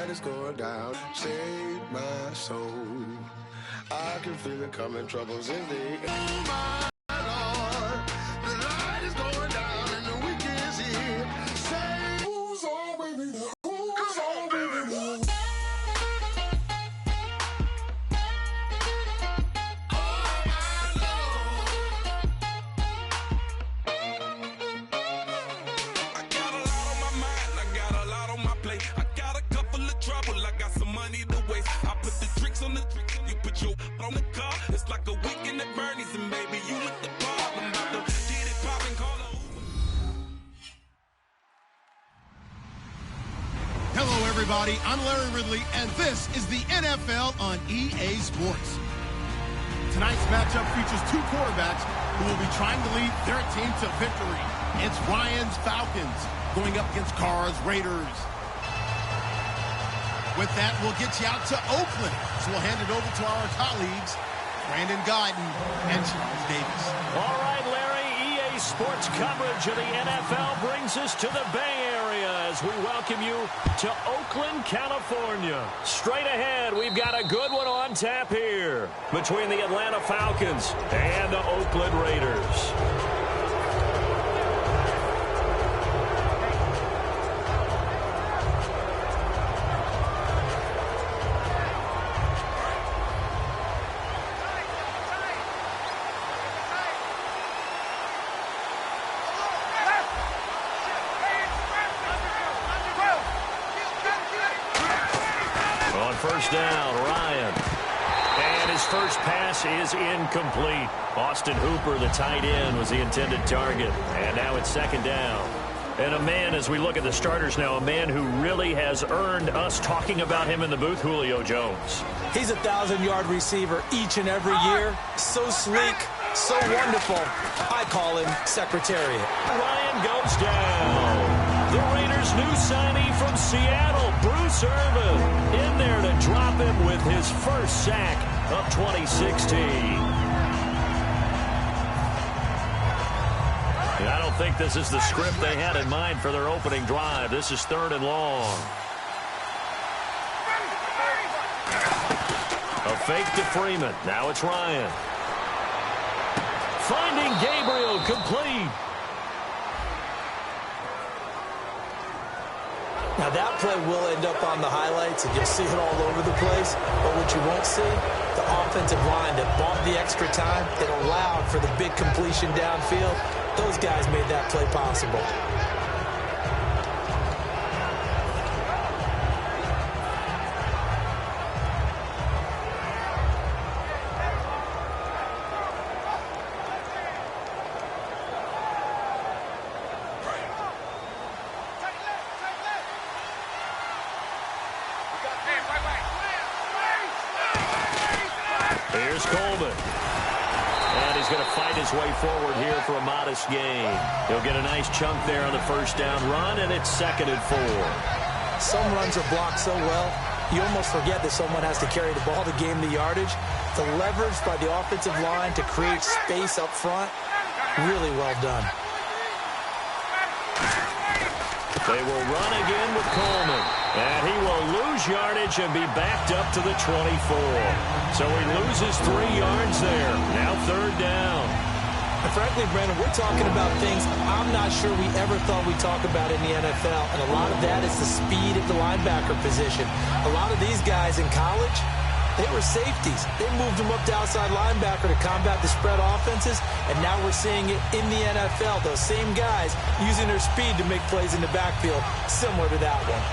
light is going down. Save my soul. I can feel it coming, troubles in the air. Oh my Lord, the light is going down and the weekend's here. Say, who's on with me? Who's on with me? On the car, it's like a weekend at Bernie's, and baby, you with the pop. I'm about to get it poppin', call over. Hello, everybody. I'm Larry Ridley, and this is the NFL on EA Sports. Tonight's matchup features two quarterbacks who will be trying to lead their team to victory. It's Ryan's Falcons going up against Carr's Raiders. With that, we'll get you out to Oakland. So we'll hand it over to our colleagues, Brandon Guyton and Charles Davis. All right, Larry, EA Sports coverage of the NFL brings us to the Bay Area as we welcome you to Oakland, California. Straight ahead, we've got a good one on tap here between the Atlanta Falcons and the Oakland Raiders. First down, Ryan. And his first pass is incomplete. Austin Hooper, the tight end, was the intended target. And now it's second down. And a man, as we look at the starters now, a man who really has earned us talking about him in the booth, Julio Jones. He's a 1,000-yard receiver each and every year. So sleek, so wonderful. I call him Secretariat. Ryan goes down. The Raiders' new signee from Seattle, Bruce Irvin, in there to drop him with his first sack of 2016. I don't think this is the script they had in mind for their opening drive. This is third and long. A fake to Freeman. Now it's Ryan. Finding Gabriel, complete. Now that play will end up on the highlights, and you'll see it all over the place. But what you won't see, the offensive line that bought the extra time, that allowed for the big completion downfield. Those guys made that play possible. Here's Coleman. And he's going to fight his way forward here for a modest gain. He'll get a nice chunk there on the first down run, and it's 2nd and 4. Some runs are blocked so well, you almost forget that someone has to carry the ball to gain the yardage. The leverage by the offensive line to create space up front, really well done. They will run again with Coleman. And he will lose yardage and be backed up to the 24. So he loses 3 yards there. Now third down. And frankly, Brandon, we're talking about things I'm not sure we ever thought we'd talk about in the NFL. And a lot of that is the speed at the linebacker position. A lot of these guys in college, they were safeties. They moved them up to outside linebacker to combat the spread offenses. And now we're seeing it in the NFL. Those same guys using their speed to make plays in the backfield, similar to that one.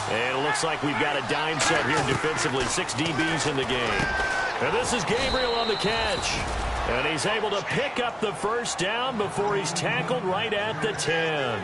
And it looks like we've got a dime set here defensively. 6 DBs in the game. And this is Gabriel on the catch. And he's able to pick up the first down before he's tackled right at the 10.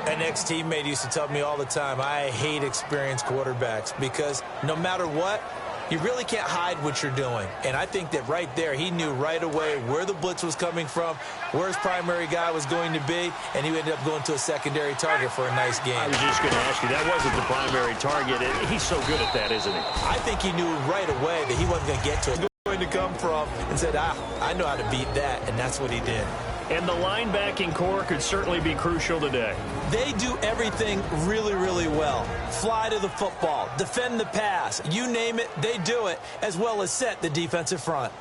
An ex-teammate used to tell me all the time, I hate experienced quarterbacks because no matter what, you really can't hide what you're doing. And I think that right there, he knew right away where the blitz was coming from, where his primary guy was going to be, and he ended up going to a secondary target for a nice game. I was just going to ask you, that wasn't the primary target. He's so good at that, isn't he? I think he knew right away that he wasn't going to get to it. Going to come from and said, I know how to beat that, and that's what he did. And the linebacking core could certainly be crucial today. They do everything really, really well. Fly to the football, defend the pass, you name it, they do it, as well as set the defensive front.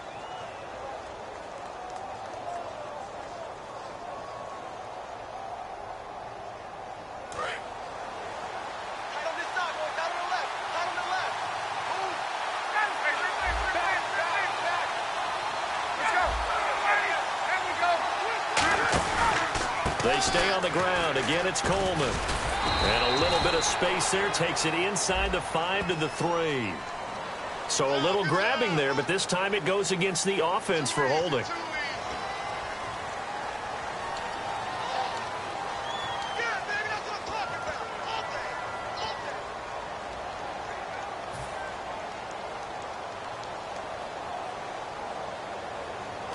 They stay on the ground. Again, it's Coleman. And a little bit of space there takes it inside the 5 to the 3. So a little grabbing there, but this time it goes against the offense for holding.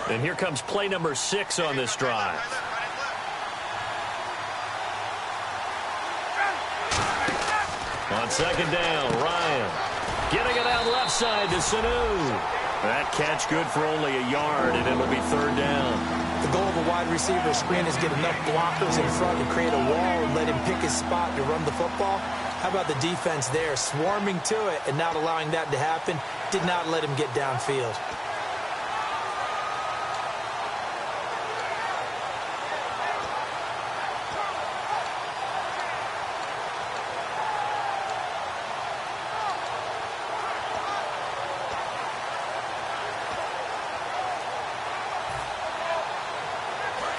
And here comes play number 6 on this drive. On second down, Ryan getting it out left side to Sanu. That catch good for only a yard, and it'll be third down. The goal of a wide receiver screen is get enough blockers in front to create a wall and let him pick his spot to run the football. How about the defense there, swarming to it and not allowing that to happen? Did not let him get downfield.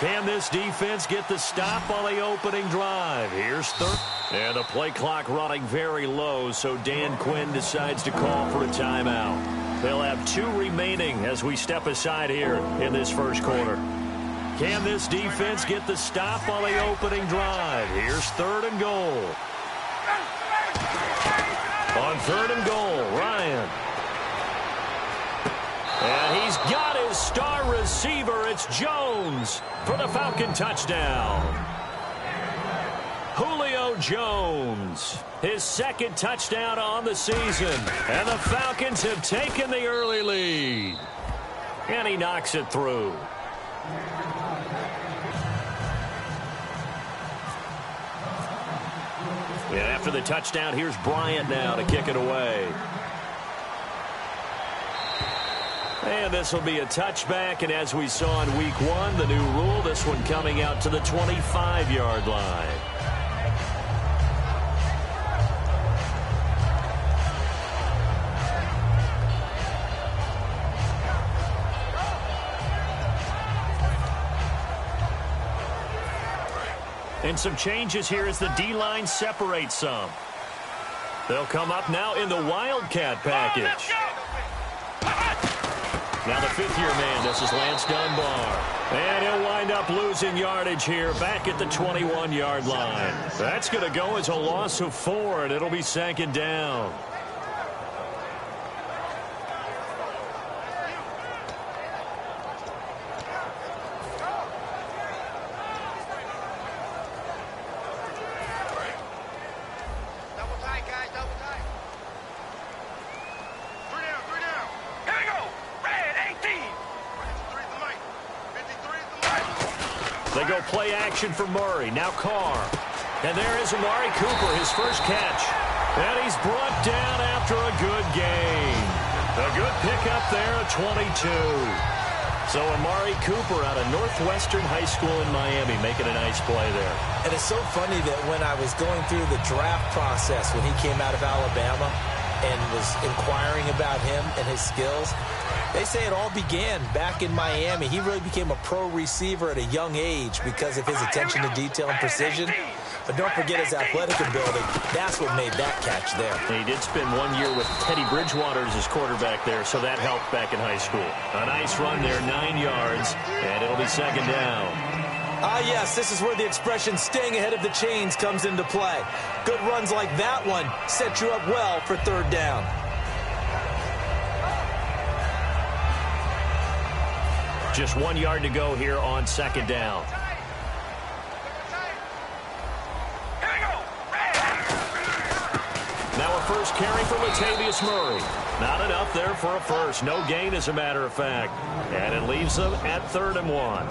Can this defense get the stop on the opening drive? Here's third. And the play clock running very low, so Dan Quinn decides to call for a timeout. They'll have 2 remaining as we step aside here in this first quarter. Can this defense get the stop on the opening drive? Here's third and goal. On third and goal, Ryan. And he's got his star receiver. It's Jones for the Falcon touchdown. Julio Jones, his second touchdown on the season. And the Falcons have taken the early lead. And he knocks it through. And after the touchdown, here's Bryant now to kick it away. And this will be a touchback, and as we saw in week 1, the new rule, this one coming out to the 25-yard line. And some changes here as the D-line separates some. They'll come up now in the Wildcat package. Now the 5th-year man, this is Lance Dunbar. And he'll wind up losing yardage here back at the 21-yard line. That's going to go as a loss of 4, and it'll be second down. They go play action for Murray. Now Carr. And there is Amari Cooper, his first catch. And he's brought down after a good game. A good pickup there at 22. So Amari Cooper out of Northwestern High School in Miami making a nice play there. And it's so funny that when I was going through the draft process when he came out of Alabama and was inquiring about him and his skills, they say it all began back in Miami. He really became a pro receiver at a young age because of his attention to detail and precision. But don't forget his athletic ability. That's what made that catch there. And he did spend 1 year with Teddy Bridgewater as his quarterback there, so that helped back in high school. A nice run there, 9 yards, and it'll be second down. Ah, yes, this is where the expression staying ahead of the chains comes into play. Good runs like that one set you up well for third down. Just 1 yard to go here on second down. Now a first carry for Latavius Murray. Not enough there for a first. No gain, as a matter of fact. And it leaves them at 3rd and 1.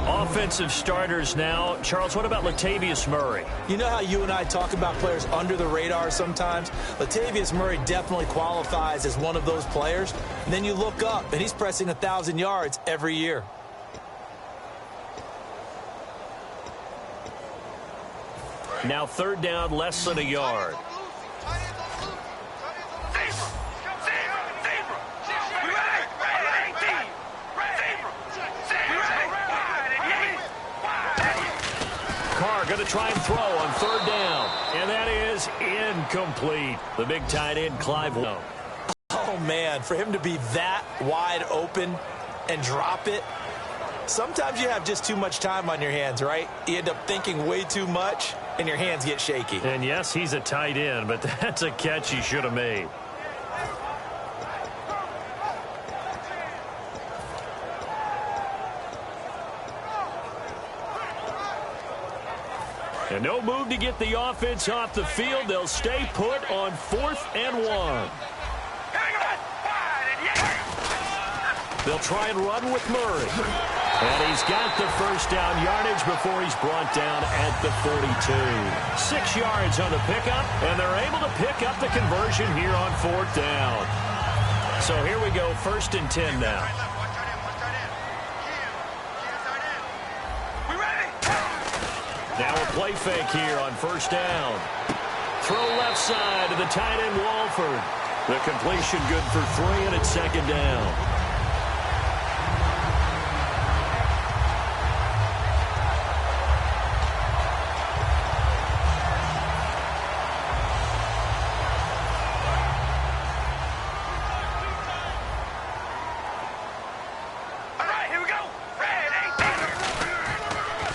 Offensive starters now. Charles, what about Latavius Murray? You know how you and I talk about players under the radar sometimes? Latavius Murray definitely qualifies as one of those players. And then you look up, and he's pressing 1,000 yards every year. Now 3rd down, less than a yard. Going to try and throw on 3rd down. And that is incomplete. The big tight end, Clive. Oh, man, for him to be that wide open and drop it. Sometimes you have just too much time on your hands, right? You end up thinking way too much, and your hands get shaky. And, yes, he's a tight end, but that's a catch he should have made. And no move to get the offense off the field. They'll stay put on 4th and 1. They'll try and run with Murray. And he's got the first down yardage before he's brought down at the 42. 6 yards on the pickup, and they're able to pick up the conversion here on 4th down. So here we go, 1st and 10 now. Now a play fake here on 1st down. Throw left side to the tight end, Walford. The completion good for 3, and it's 2nd down.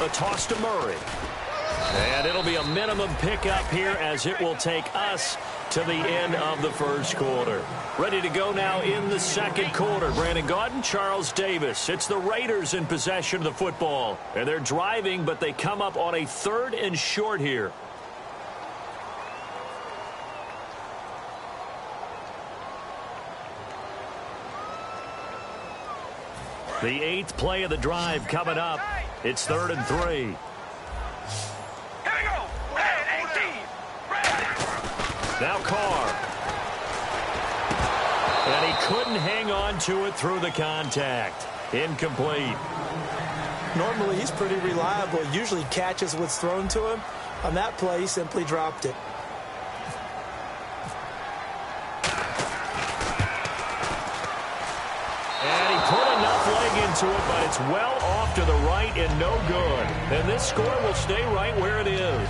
A toss to Murray. And it'll be a minimum pickup here as it will take us to the end of the 1st quarter. Ready to go now in the 2nd quarter. Brandon Gaudin, Charles Davis. It's the Raiders in possession of the football. And they're driving, but they come up on a 3rd and short here. The 8th play of the drive coming up. It's 3rd and 3. Now Carr. And he couldn't hang on to it through the contact. Incomplete. Normally, he's pretty reliable. He usually catches what's thrown to him. On that play, he simply dropped it. And he put enough leg into it, but it's well off to the right and no good. And this score will stay right where it is.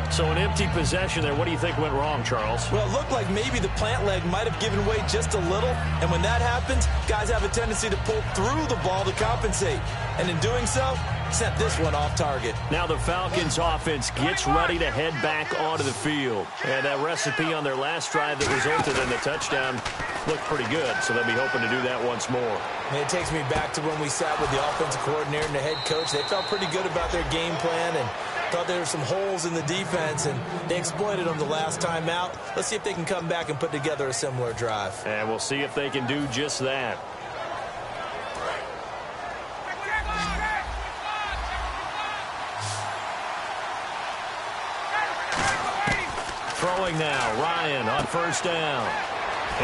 So an empty possession there. What do you think went wrong, Charles? Well, it looked like maybe the plant leg might have given way just a little. And when that happens, guys have a tendency to pull through the ball to compensate. And in doing so, sent this one off target. Now the Falcons offense gets ready to head back onto the field. And that recipe on their last drive that resulted in the touchdown looked pretty good. So they'll be hoping to do that once more. And it takes me back to when we sat with the offensive coordinator and the head coach. They felt pretty good about their game plan and thought there were some holes in the defense, and they exploited them the last time out. Let's see if they can come back and put together a similar drive. And we'll see if they can do just that. Throwing now, Ryan on 1st down.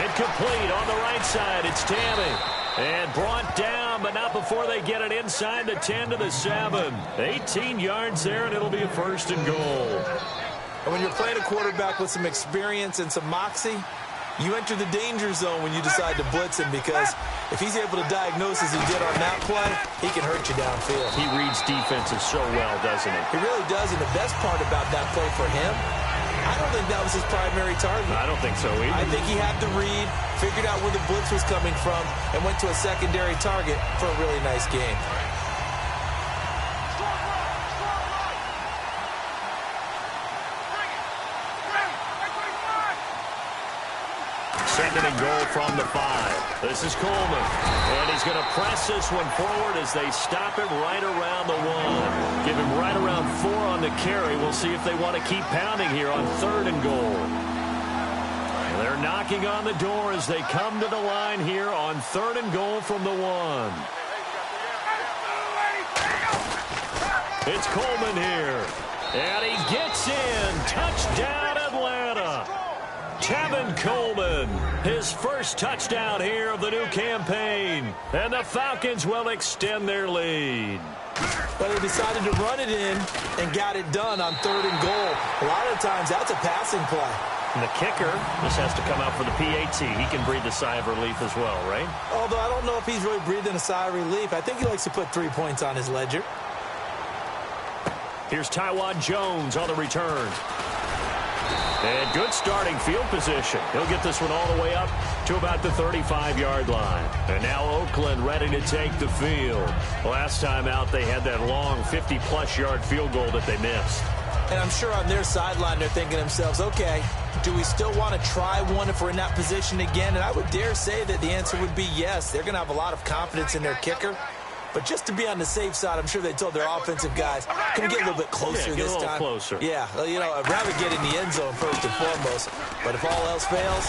Incomplete on the right side. It's Tammy. And brought down, but not before they get it inside the 10 to the 7. 18 yards there, and it'll be a 1st and goal. And when you're playing a quarterback with some experience and some moxie, you enter the danger zone when you decide to blitz him, because if he's able to diagnose as he did on that play, he can hurt you downfield. He reads defenses so well, doesn't he? He really does, and the best part about that play for him, I don't think that was his primary target. I don't think so either. I think he had the read, figured out where the blitz was coming from, and went to a secondary target for a really nice game. Second and goal from the 5. This is Coleman. And he's going to press this one forward as they stop him right around the 1. Give him right around 4 on the carry. We'll see if they want to keep pounding here on 3rd and goal. They're knocking on the door as they come to the line here on 3rd and goal from the 1. It's Coleman here. And he gets in. Touchdown, Atlanta. Tevin Coleman, his first touchdown here of the new campaign. And the Falcons will extend their lead. But they decided to run it in and got it done on 3rd and goal. A lot of times that's a passing play. And the kicker, this has to come out for the PAT. He can breathe a sigh of relief as well, right? Although I don't know if he's really breathing a sigh of relief. I think he likes to put 3 points on his ledger. Here's Taiwan Jones on the return. And good starting field position. He'll get this one all the way up to about the 35-yard line. And now Oakland ready to take the field. Last time out, they had that long 50-plus yard field goal that they missed. And I'm sure on their sideline they're thinking to themselves, okay, do we still want to try one if we're in that position again? And I would dare say that the answer would be yes. They're going to have a lot of confidence in their kicker. But just to be on the safe side, I'm sure they told their offensive guys, can we get a little bit closer this time? Get a little closer. Yeah, you know, I'd rather get in the end zone first and foremost. But if all else fails,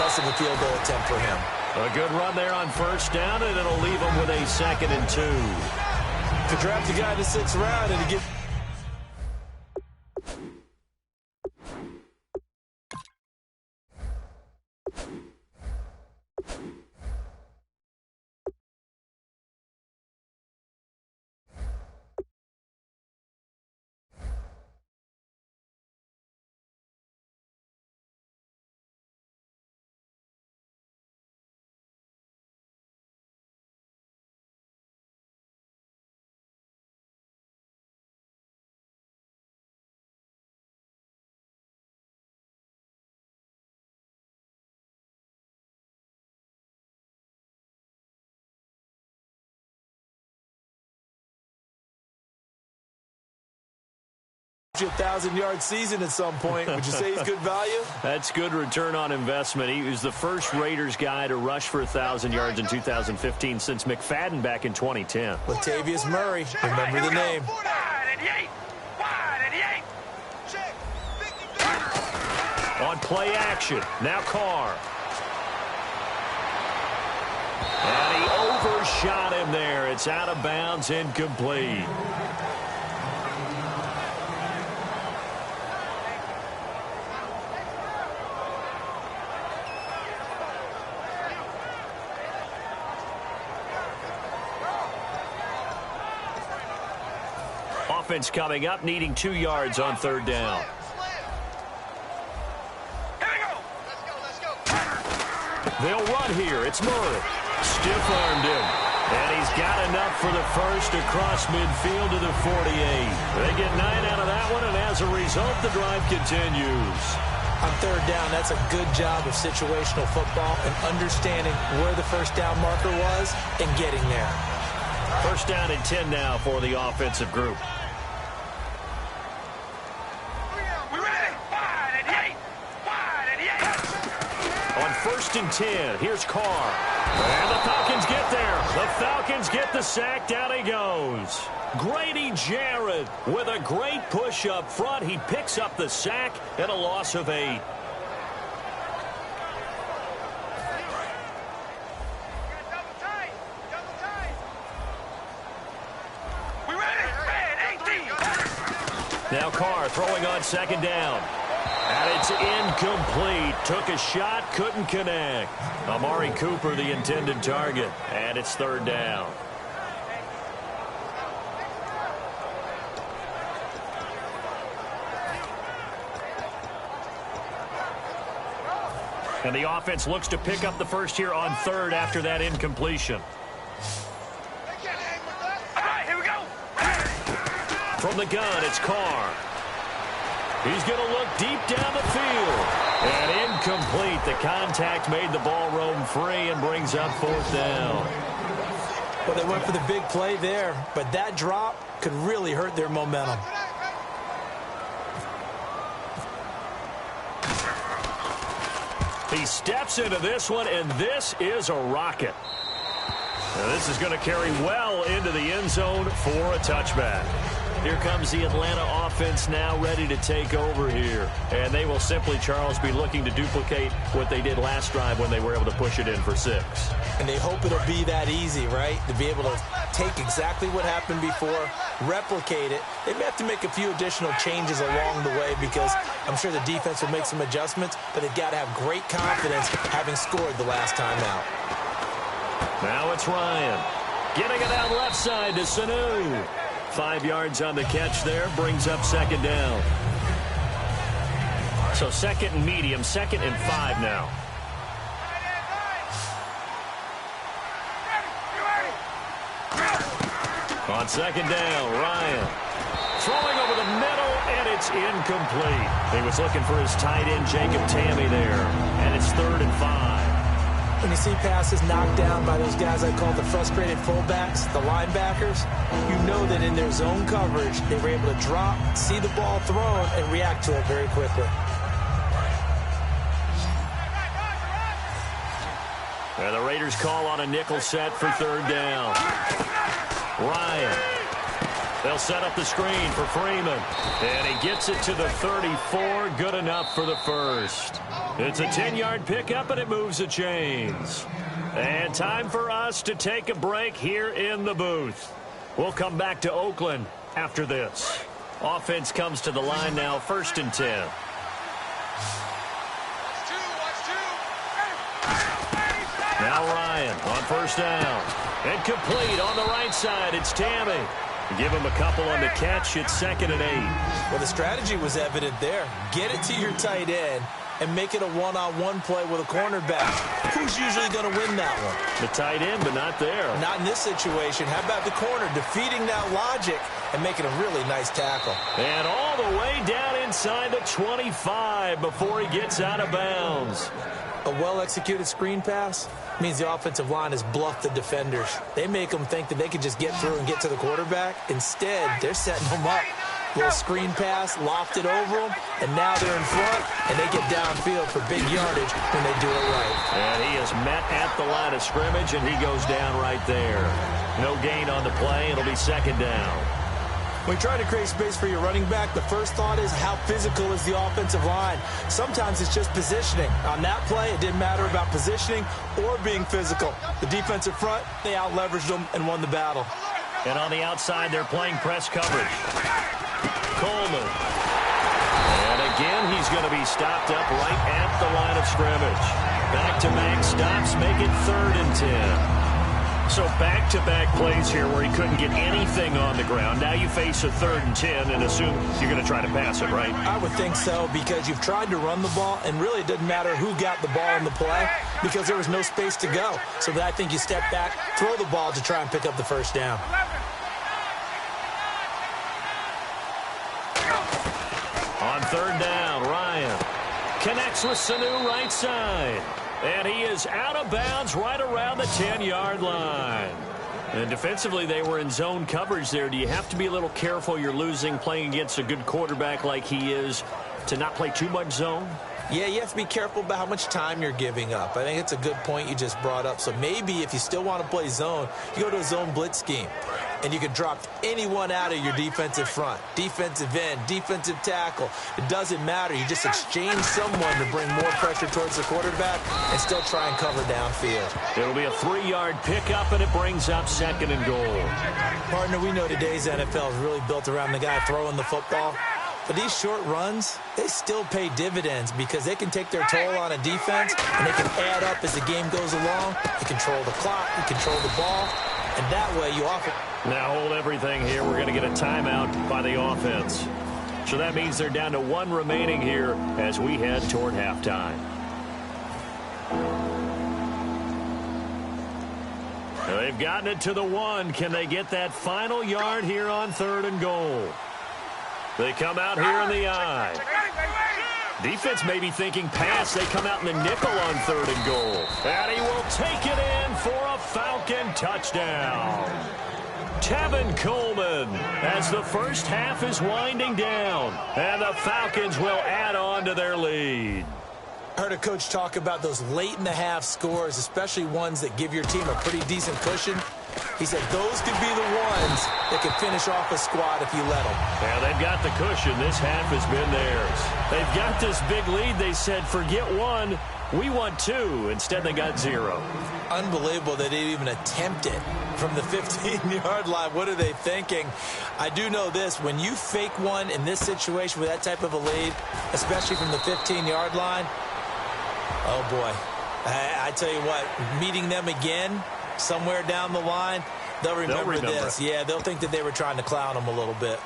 less of a field goal attempt for him. A good run there on 1st down, and it'll leave him with a 2nd and 2. To draft a guy in the 6th round and to get... A 1,000-yard season at some point. Would you say he's good value? That's good return on investment. He was the first Raiders guy to rush for 1,000 yards in 2015 since McFadden back in 2010. Latavius Murray, remember the name. On play action, now Carr. And he overshot him there. It's out of bounds, incomplete. Offense coming up, needing 2 yards on 3rd down. They'll run here. It's Murray. Stiff-armed him. And he's got enough for the first across midfield to the 48. They get 9 out of that one, and as a result, the drive continues. On 3rd down, that's a good job of situational football and understanding where the 1st down marker was and getting there. 1st down and 10 now for the offensive group. On 1st and 10, here's Carr. And the Falcons get there. The Falcons get the sack. Down he goes. Grady Jarrett with a great push up front. He picks up the sack and a loss of 8. Now Carr throwing on 2nd down. And it's incomplete. Took a shot, couldn't connect. Amari Cooper, the intended target. And it's 3rd down. And the offense looks to pick up the first here on 3rd after that incompletion. From the gun, it's Carr. He's going to look deep down the field. And incomplete. The contact made the ball roam free and brings up 4th down. Well, they went for the big play there, but that drop could really hurt their momentum. He steps into this one, and this is a rocket. Now this is going to carry well into the end zone for a touchback. Here comes the Atlanta offense now ready to take over here. And they will simply, Charles, be looking to duplicate what they did last drive when they were able to push it in for 6. And they hope it'll be that easy, right? To be able to take exactly what happened before, replicate it. They may have to make a few additional changes along the way because I'm sure the defense will make some adjustments, but they've got to have great confidence having scored the last time out. Now it's Ryan. Getting it out left side to Sanu. 5 yards on the catch there, brings up second down. So second and medium, 2nd and 5 now. On second down, Ryan. Throwing over the middle, and it's incomplete. He was looking for his tight end, Jacob Tammy there, and it's 3rd and 5. When you see passes knocked down by those guys I call the frustrated fullbacks, the linebackers, you know that in their zone coverage, they were able to drop, see the ball thrown, and react to it very quickly. And the Raiders call on a nickel set for 3rd down. Ryan. They'll set up the screen for Freeman. And he gets it to the 34. Good enough for the first. It's a 10-yard pickup, and it moves the chains. And time for us to take a break here in the booth. We'll come back to Oakland after this. Offense comes to the line now, 1st and 10. Now Ryan on 1st down. And complete on the right side. It's Tammy. Give him a couple on the catch. It's 2nd and 8. Well, the strategy was evident there. Get it to your tight end and make it a one-on-one play with a cornerback. Who's usually going to win that one? The tight end, but not there. Not in this situation. How about the corner defeating that logic and making a really nice tackle? And all the way down inside the 25 before he gets out of bounds. A well-executed screen pass means the offensive line has bluffed the defenders. They make them think that they can just get through and get to the quarterback. Instead, they're setting them up. Little screen pass, lofted over them, and now they're in front, and they get downfield for big yardage when they do it right. And he is met at the line of scrimmage, and he goes down right there. No gain on the play. It'll be 2nd down. When you're trying to create space for your running back, the first thought is how physical is the offensive line. Sometimes it's just positioning. On that play, it didn't matter about positioning or being physical. The defensive front, they out-leveraged them and won the battle. And on the outside, they're playing press coverage. Coleman. And again, he's going to be stopped up right at the line of scrimmage. Back-to-back stops make it 3rd and 10. So back-to-back plays here where he couldn't get anything on the ground. Now you face a 3rd and 10 and assume you're going to try to pass it, right? I would think so because you've tried to run the ball, and really it doesn't matter who got the ball in the play because there was no space to go. So I think you step back, throw the ball to try and pick up the 1st down. On 3rd down, Ryan connects with Sanu right side. And he is out of bounds right around the 10-yard line. And defensively, they were in zone coverage there. Do you have to be a little careful you're losing playing against a good quarterback like he is to not play too much zone? Yeah, you have to be careful about how much time you're giving up. I think it's a good point you just brought up. So maybe if you still want to play zone, you go to a zone blitz scheme. And you can drop anyone out of your defensive front, defensive end, defensive tackle. It doesn't matter. You just exchange someone to bring more pressure towards the quarterback and still try and cover downfield. It'll be a 3-yard pickup, and it brings up 2nd and goal. Partner, we know today's NFL is really built around the guy throwing the football. But these short runs, they still pay dividends because they can take their toll on a defense, and they can add up as the game goes along. You control the clock, you control the ball, and that way you offer. Now hold everything here. We're going to get a timeout by the offense. So that means they're down to 1 remaining here as we head toward halftime. They've gotten it to the 1. Can they get that final yard here on 3rd and goal? They come out here in the eye. Defense may be thinking pass. They come out in the nickel on 3rd and goal. And he will take it in for a Falcon touchdown. Tevin Coleman as the first half is winding down. And the Falcons will add on to their lead. I heard a coach talk about those late-in-the-half scores, especially ones that give your team a pretty decent cushion. He said those could be the ones that could finish off a squad if you let them. Yeah, they've got the cushion. This half has been theirs. They've got this big lead. They said, forget one, we want two. Instead, they got 0. Unbelievable that they even attempt it from the 15-yard line. What are they thinking? I do know this. When you fake one in this situation with that type of a lead, especially from the 15-yard line, oh, boy. I tell you what, meeting them again somewhere down the line, they'll remember this. Yeah, they'll think that they were trying to clown them a little bit.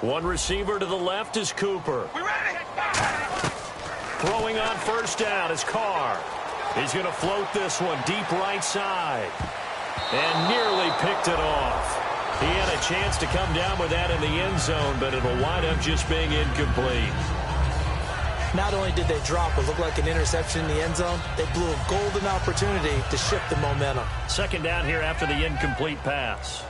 One receiver to the left is Cooper. Throwing on first down is Carr. He's going to float this one deep right side. And nearly picked it off. He had a chance to come down with that in the end zone, but it'll wind up just being incomplete. Not only did they drop what looked like an interception in the end zone, they blew a golden opportunity to shift the momentum. Second down here after the incomplete pass.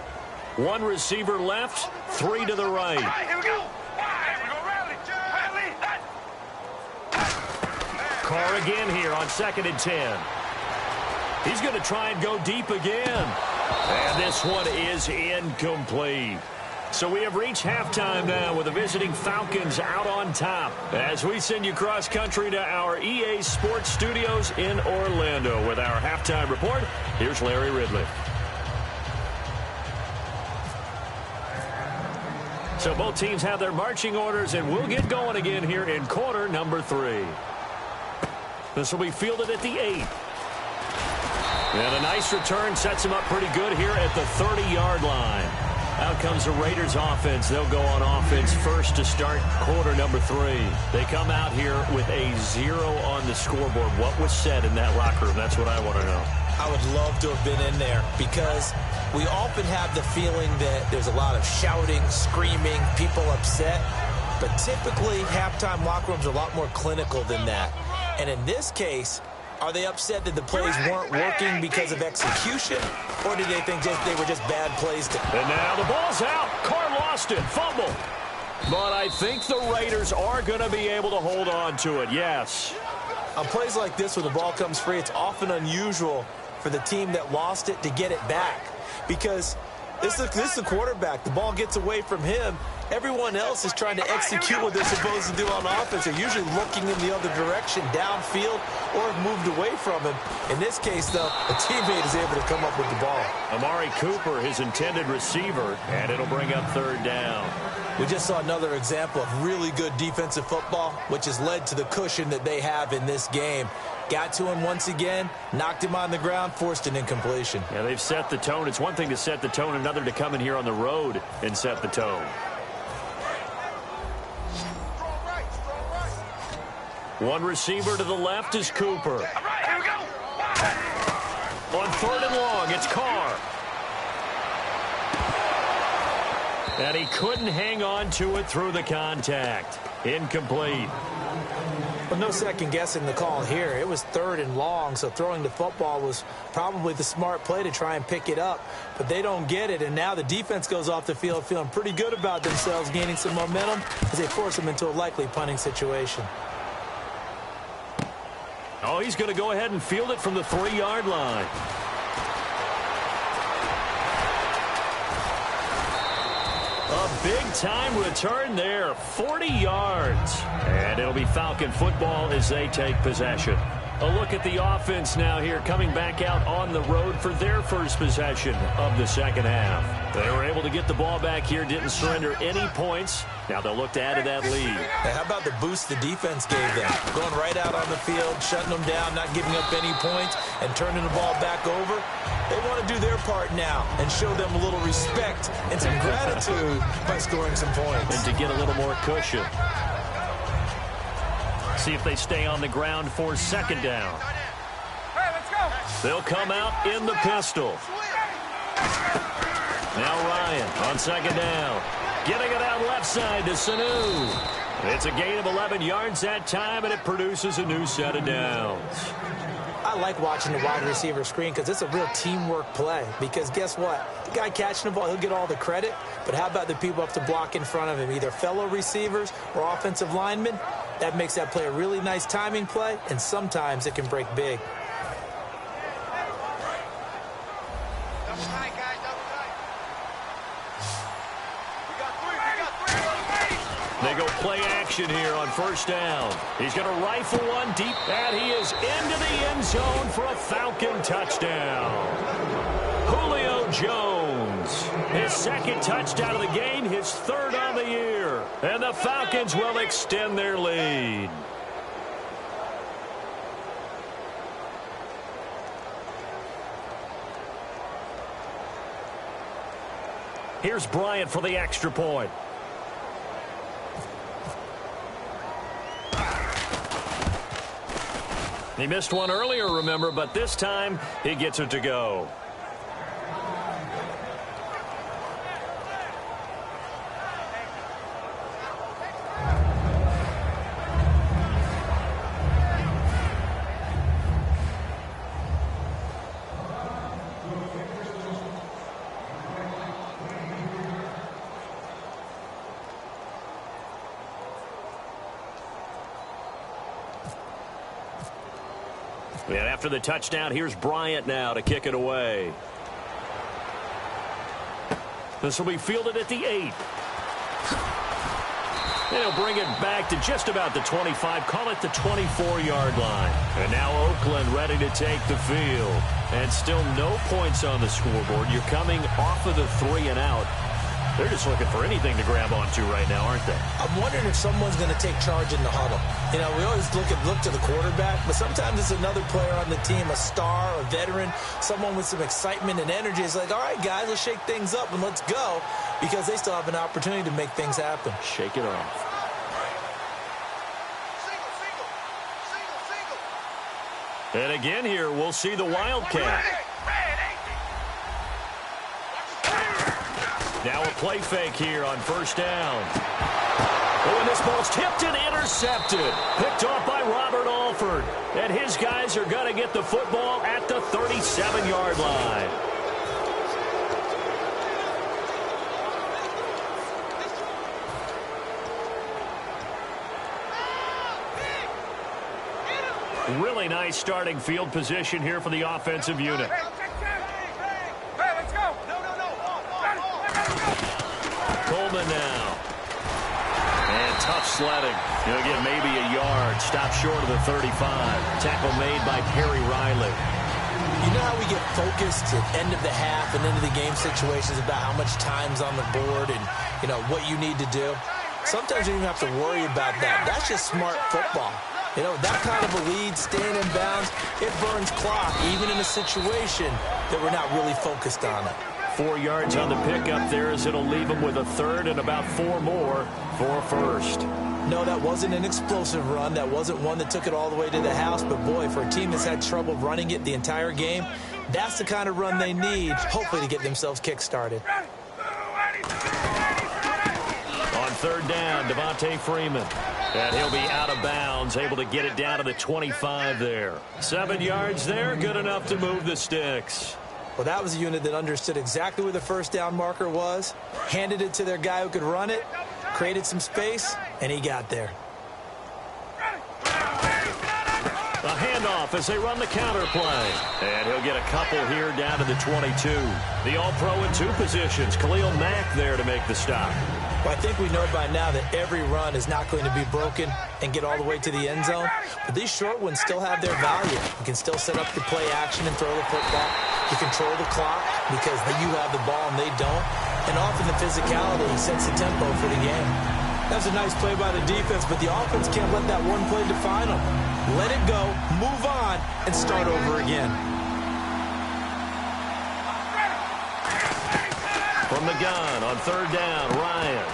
One receiver left, 3 to the right. Here we go. Rally. Carr again here on 2nd and 10. He's going to try and go deep again. And this one is incomplete. So we have reached halftime now with the visiting Falcons out on top. As we send you cross-country to our EA Sports Studios in Orlando with our halftime report, here's Larry Ridley. So both teams have their marching orders, and we'll get going again here in quarter number 3. This will be fielded at the 8. And a nice return sets him up pretty good here at the 30-yard line. Out comes the Raiders offense. They'll go on offense first to start quarter number 3. They come out here with a 0 on the scoreboard. What was said in that locker room? That's what I want to know. I would love to have been in there because we often have the feeling that there's a lot of shouting, screaming, people upset. But typically, halftime locker rooms are a lot more clinical than that. And in this case, are they upset that the plays weren't working because of execution? Or did they think they were just bad plays? And now the ball's out. Carr lost it. Fumble. But I think the Raiders are going to be able to hold on to it, yes. On plays like this, when the ball comes free, it's often unusual for the team that lost it to get it back. Because this is the quarterback. The ball gets away from him. Everyone else is trying to execute what they're supposed to do on offense. They're usually looking in the other direction, downfield, or have moved away from him. In this case, though, a teammate is able to come up with the ball. Amari Cooper, his intended receiver, and it'll bring up 3rd down. We just saw another example of really good defensive football, which has led to the cushion that they have in this game. Got to him once again, knocked him on the ground, forced an incompletion. Yeah, they've set the tone. It's one thing to set the tone, another to come in here on the road and set the tone. One receiver to the left is Cooper. All right, here we go. On 3rd and long, it's Carr. And he couldn't hang on to it through the contact. Incomplete. Well, no second guessing the call here. It was 3rd and long, so throwing the football was probably the smart play to try and pick it up. But they don't get it, and now the defense goes off the field feeling pretty good about themselves, gaining some momentum as they force them into a likely punting situation. Oh, he's going to go ahead and field it from the 3-yard line. A big-time return there, 40 yards. And it'll be Falcon football as they take possession. A look at the offense now here, coming back out on the road for their first possession of the second half. They were able to get the ball back here, didn't surrender any points. Now they'll look to add to that lead. Hey, how about the boost the defense gave them? Going right out on the field, shutting them down, not giving up any points, and turning the ball back over. They want to do their part now and show them a little respect and some gratitude by scoring some points. And to get a little more cushion. See if they stay on the ground for 2nd down. Hey, let's go. They'll come out in the pistol. Now Ryan on 2nd down. Getting it out left side to Sanu. It's a gain of 11 yards that time, and it produces a new set of downs. I I like watching the wide receiver screen because it's a real teamwork play. Because guess what? The guy catching the ball, he'll get all the credit. But how about the people up to block in front of him, either fellow receivers or offensive linemen? That makes that play a really nice timing play, and sometimes it can break big. They go play action here on first down. He's going to rifle one deep, and he is into the end zone for a Falcon touchdown. Julio Jones, his second touchdown of the game, his third on the year. And the Falcons will extend their lead. Here's Bryant for the extra point. He missed one earlier, remember, but this time he gets it to go. And after the touchdown, here's Bryant now to kick it away. This will be fielded at the 8. They'll bring it back to just about the 25, call it the 24-yard line. And now Oakland ready to take the field. And still no points on the scoreboard. You're coming off of the 3 and out. They're just looking for anything to grab onto right now, aren't they? I'm wondering if someone's going to take charge in the huddle. You know, we always look to the quarterback, but sometimes it's another player on the team, a star, a veteran, someone with some excitement and energy. It's like, all right, guys, let's shake things up and let's go, because they still have an opportunity to make things happen. Shake it off. And again here, we'll see the Wildcat. Now a play fake here on first down. Oh, and this ball's tipped and intercepted. Picked off by Robert Alford. And his guys are going to get the football at the 37-yard line. Really nice starting field position here for the offensive unit. Coleman now. And tough sledding. He'll get maybe a yard. Stop short of the 35. Tackle made by Perry Riley. You know how we get focused at end of the half and into the game situations about how much time's on the board and, you know, what you need to do? Sometimes you don't even have to worry about that. That's just smart football. You know, that kind of a lead, staying in bounds, it burns clock, even in a situation that we're not really focused on it. 4 yards on the pickup there as it'll leave him with a third and about 4 more for a first. No, that wasn't an explosive run. That wasn't one that took it all the way to the house. But, boy, for a team that's had trouble running it the entire game, that's the kind of run they need, hopefully, to get themselves kick-started. On third down, Devontae Freeman. And he'll be out of bounds, able to get it down to the 25 there. 7 yards there, good enough to move the sticks. Well, that was a unit that understood exactly where the first down marker was, handed it to their guy who could run it, created some space, and he got there. A handoff as they run the counter play. And he'll get a couple here down to the 22. The All-Pro in 2 positions. Khalil Mack there to make the stop. Well, I think we know by now that every run is not going to be broken and get all the way to the end zone. But these short ones still have their value. You can still set up your play action and throw the football. You control the clock because you have the ball and they don't. And often the physicality sets the tempo for the game. That's a nice play by the defense, but the offense can't let that one play define them. Let it go, move on, and start over again. From the gun on third down, Ryan.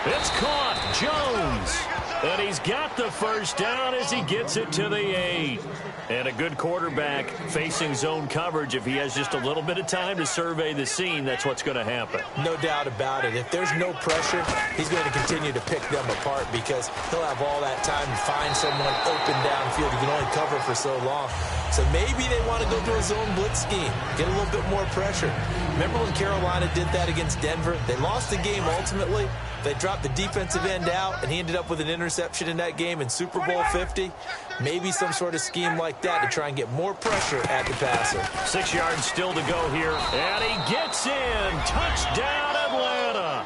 It's caught. Jones. And he's got the first down as he gets it to the 8. And a good quarterback facing zone coverage. If he has just a little bit of time to survey the scene, that's what's going to happen. No doubt about it. If there's no pressure, he's going to continue to pick them apart because he'll have all that time to find someone open downfield. He can only cover for so long. So maybe they want to go to a zone blitz scheme, get a little bit more pressure. Remember when Carolina did that against Denver? They lost the game ultimately. They dropped the defensive end out, and he ended up with an interception in that game in Super Bowl 50. Maybe some sort of scheme like that to try and get more pressure at the passer. 6 yards still to go here, and he gets in. Touchdown, Atlanta.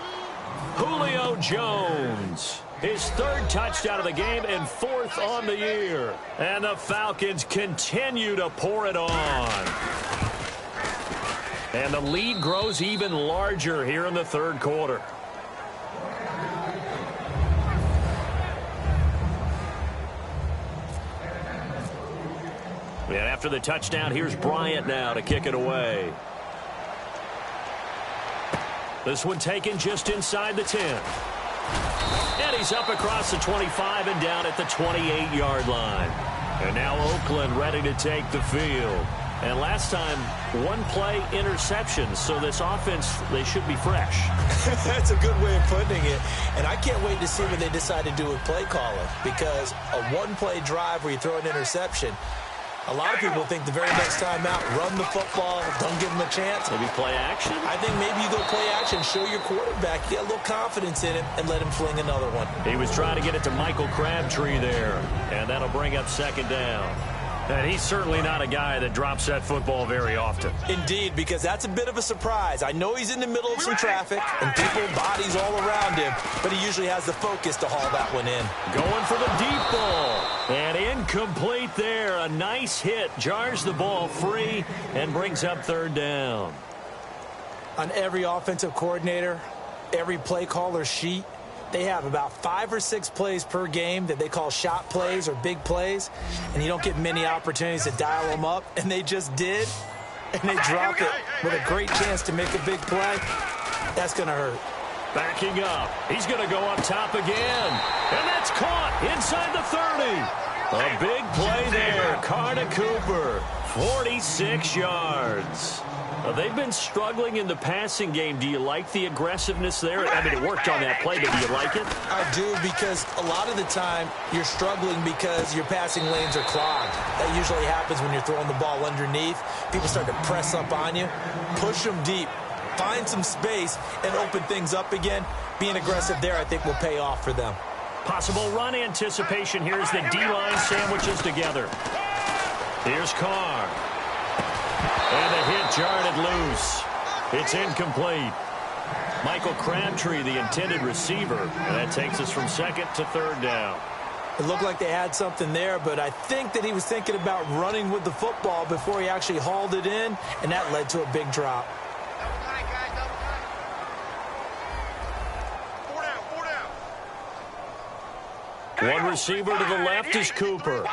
Julio Jones. His third touchdown of the game and fourth on the year. And the Falcons continue to pour it on. And the lead grows even larger here in the third quarter. And after the touchdown, here's Bryant now to kick it away. This one taken just inside the 10. And he's up across the 25 and down at the 28-yard line. And now Oakland ready to take the field. And last time, one play interception. So this offense, they should be fresh. That's a good way of putting it. And I can't wait to see what they decide to do with play calling. Because a one-play drive where you throw an interception, a lot of people think the very next time out, run the football, don't give them a chance. Maybe play action? I think maybe you go play action, show your quarterback, get a little confidence in him, and let him fling another one. He was trying to get it to Michael Crabtree there, and that'll bring up second down. And he's certainly not a guy that drops that football very often. Indeed, because that's a bit of a surprise. I know he's in the middle of some traffic and people, bodies all around him, but he usually has the focus to haul that one in. Going for the deep ball. And incomplete there. A nice hit. Jars the ball free and brings up third down. On every offensive coordinator, every play caller sheet, they have about 5 or 6 plays per game that they call shot plays or big plays, and you don't get many opportunities to dial them up, and they just did, and they drop it with a great chance to make a big play. That's going to hurt. Backing up. He's going to go up top again, and that's caught inside the 30. A big play there. Carter Cooper, 46 yards. They've been struggling in the passing game. Do you like the aggressiveness there? I mean, it worked on that play, but do you like it? I do, because a lot of the time you're struggling because your passing lanes are clogged. That usually happens when you're throwing the ball underneath. People start to press up on you. Push them deep. Find some space and open things up again. Being aggressive there, I think, will pay off for them. Possible run anticipation here as the D-line sandwiches together. Here's Carr. And the hit jarred it loose. It's incomplete. Michael Crabtree, the intended receiver. And that takes us from second to third down. It looked like they had something there, but I think that he was thinking about running with the football before he actually hauled it in, and that led to a big drop. One receiver to the left is Cooper.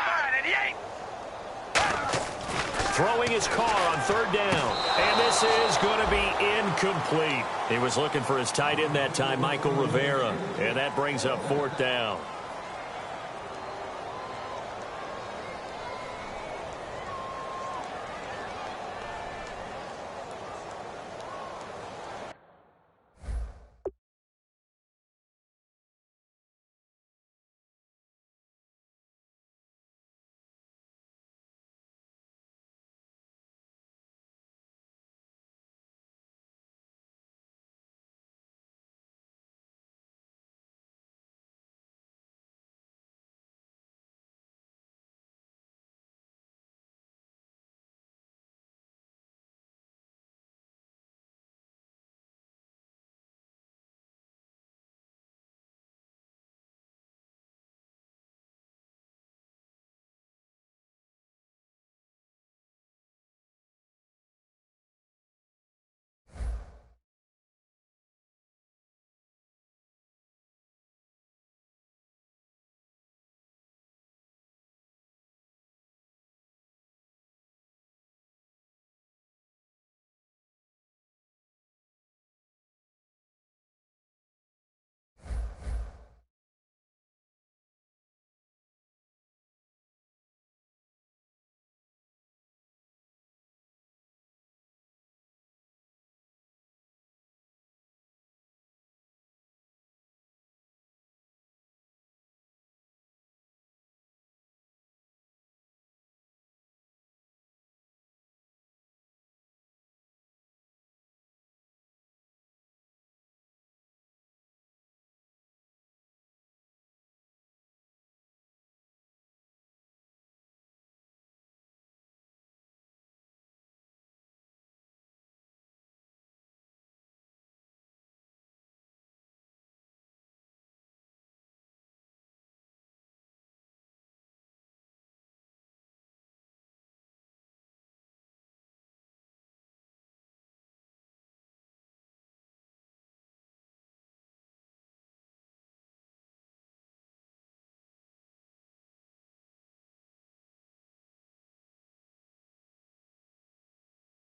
Throwing his Carr on third down. And this is going to be incomplete. He was looking for his tight end that time, Michael Rivera. And that brings up fourth down.